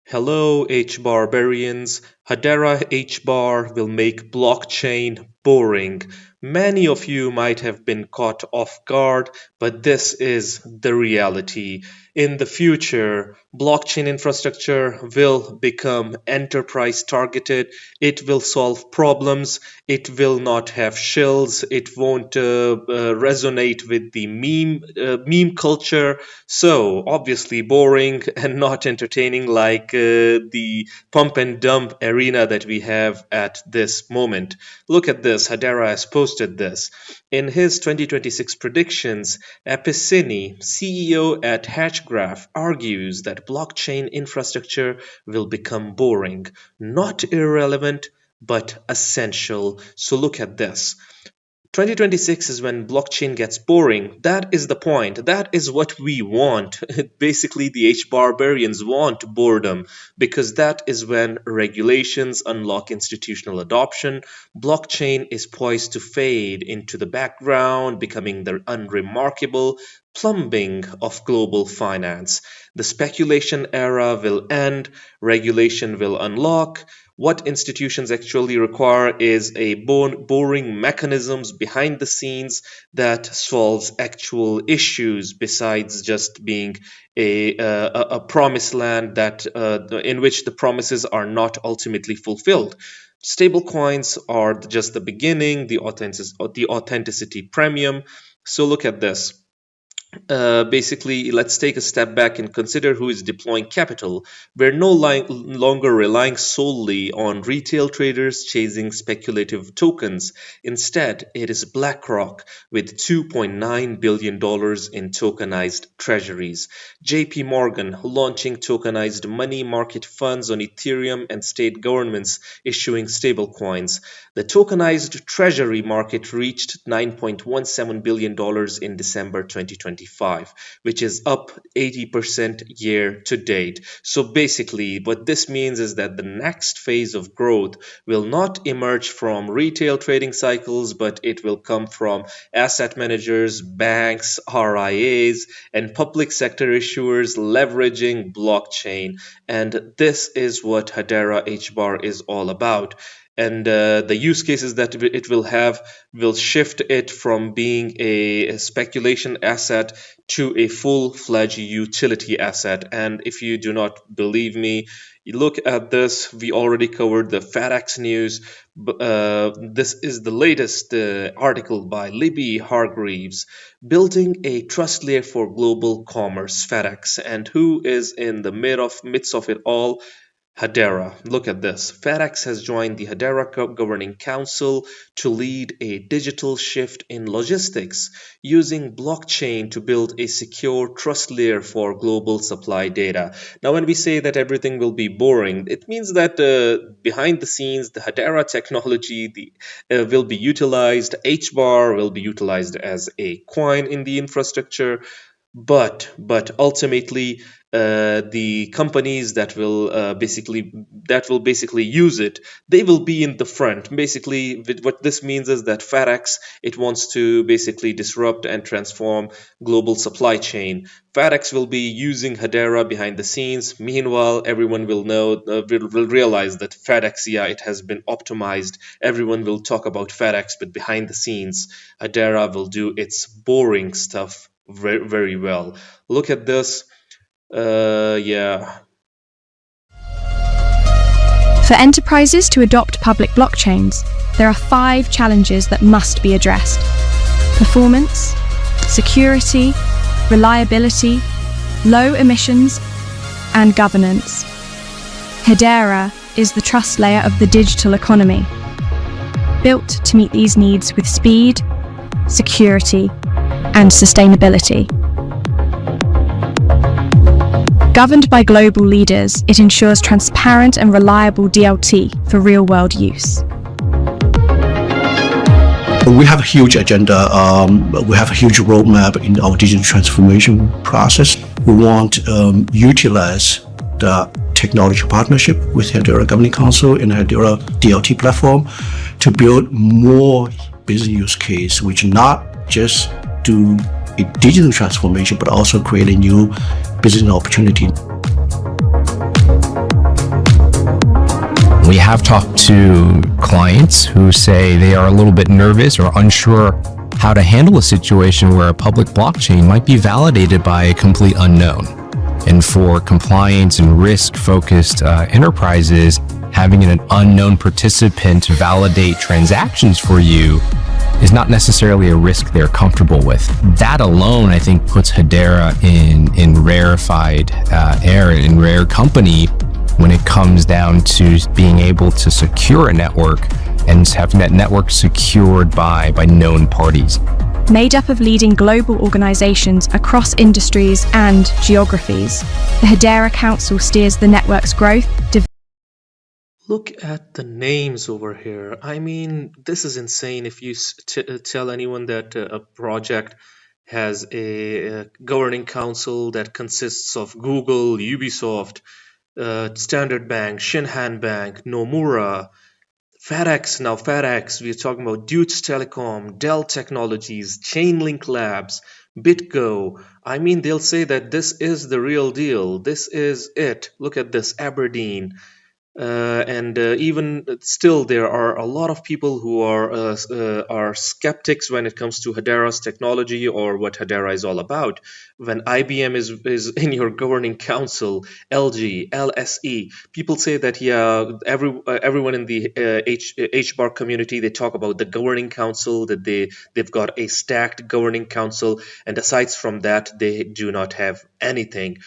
Hello, H barbarians. Hedera Hbar will make blockchain boring. Many of you might have been caught off guard, but this is the reality. In the future, blockchain infrastructure will become enterprise targeted. It will solve problems. It will not have shills. It won't resonate with the meme culture. So, obviously, boring and not entertaining like the pump and dump arena that we have at this moment. Look at this. Hedera has posted this. In his 2026 predictions, Epicini, CEO at Hatchgraph, argues that blockchain infrastructure will become boring, not irrelevant, but essential. So look at this. 2026 is when blockchain gets boring. That is the point. That is what we want. Basically, the H barbarians want boredom because that is when regulations unlock institutional adoption. Blockchain is poised to fade into the background, becoming the unremarkable plumbing of global finance. The speculation era will end, regulation will unlock. What institutions actually require is a boring mechanisms behind the scenes that solves actual issues besides just being a promised land that in which the promises are not ultimately fulfilled. Stablecoins are just the beginning, the authenticity premium. So look at this. Basically, let's take a step back and consider who is deploying capital. We're no longer relying solely on retail traders chasing speculative tokens. Instead, it is BlackRock with $2.9 billion in tokenized treasuries, JP Morgan launching tokenized money market funds on Ethereum, and state governments issuing stablecoins. The tokenized treasury market reached $9.17 billion in December 2025, which is up 80% year to date. So basically, what this means is that the next phase of growth will not emerge from retail trading cycles, but it will come from asset managers, banks, RIAs, and public sector issuers leveraging blockchain. And this is what Hedera HBAR is all about. And the use cases that it will have will shift it from being a speculation asset to a full-fledged utility asset. And if you do not believe me, you look at this. We already covered the FedEx news. This is the latest article by Libby Hargreaves, building a trust layer for global commerce, FedEx. And who is in the midst of it all? Hedera. Look at this. FedEx has joined the Hedera Governing Council to lead a digital shift in logistics, using blockchain to build a secure trust layer for global supply data. Now, when we say that everything will be boring, it means that behind the scenes, the Hedera technology will be utilized. HBAR will be utilized as a coin in the infrastructure. But ultimately, the companies that will basically use it, they will be in the front. Basically, what this means is that FedEx, it wants to basically disrupt and transform global supply chain. FedEx will be using Hedera behind the scenes. Meanwhile, everyone will realize that FedEx, yeah, it has been optimized. Everyone will talk about FedEx, but behind the scenes, Hedera will do its boring stuff very, very well. Look at this. Yeah. For enterprises to adopt public blockchains, there are 5 challenges that must be addressed: performance, security, reliability, low emissions, and governance. Hedera is the trust layer of the digital economy, built to meet these needs with speed, security, and sustainability. Governed by global leaders, it ensures transparent and reliable DLT for real-world use. We have a huge agenda. We have a huge roadmap in our digital transformation process. We want to utilize the technology partnership with Hedera Governing Council and Hedera DLT platform to build more business use case, which not just do a digital transformation, but also create a new business opportunity. We have talked to clients who say they are a little bit nervous or unsure how to handle a situation where a public blockchain might be validated by a complete unknown. And for compliance and risk-focused enterprises, having an unknown participant validate transactions for you is not necessarily a risk they're comfortable with. That alone, I think, puts Hedera in rarefied air, in rare company when it comes down to being able to secure a network and having that network secured by known parties. Made up of leading global organizations across industries and geographies, the Hedera Council steers the network's growth, Look at the names over here. I mean, this is insane. If you tell anyone that a project has a governing council that consists of Google, Ubisoft, Standard Bank, Shinhan Bank, Nomura, FedEx, now FedEx, we're talking about Deutsche Telekom, Dell Technologies, Chainlink Labs, BitGo. I mean, they'll say that this is the real deal. This is it. Look at this, Aberdeen. And even still, there are a lot of people who are skeptics when it comes to Hedera's technology or what Hedera is all about. When IBM is in your governing council, LG, LSE, people say that yeah, everyone in the H bar community, they talk about the governing council, that they've got a stacked governing council, and aside from that, they do not have anything.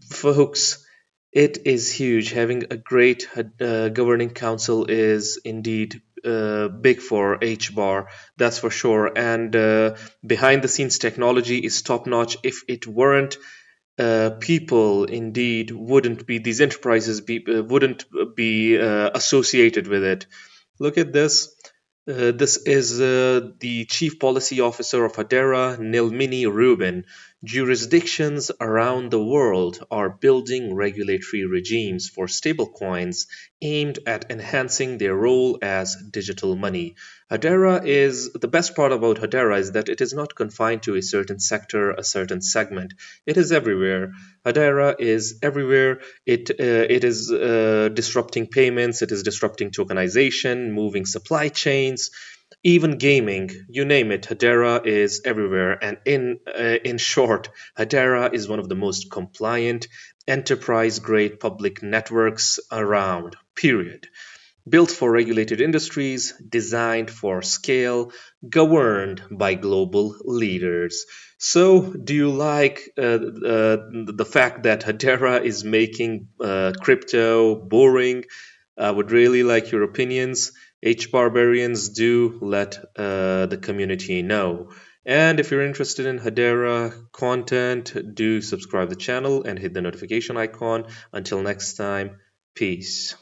Folks, it is huge. Having a great governing council is indeed big for HBAR, that's for sure. And behind the scenes technology is top notch. If it weren't, people indeed wouldn't be, these enterprises wouldn't be associated with it. Look at this. This is the Chief Policy Officer of Hedera, Nilmini Rubin. Jurisdictions around the world are building regulatory regimes for stablecoins aimed at enhancing their role as digital money. Hedera is the best part about Hedera is that it is not confined to a certain sector, a certain segment. It is everywhere. Hedera is everywhere. It is disrupting payments. It is disrupting tokenization, moving supply chains, even gaming. You name it. Hedera is everywhere. And in short, Hedera is one of the most compliant, enterprise-grade public networks around. Period. Built for regulated industries, designed for scale, governed by global leaders. So, do you like the fact that Hedera is making crypto boring? I would really like your opinions. H Barbarians, do let the community know. And if you're interested in Hedera content, do subscribe the channel and hit the notification icon. Until next time, peace.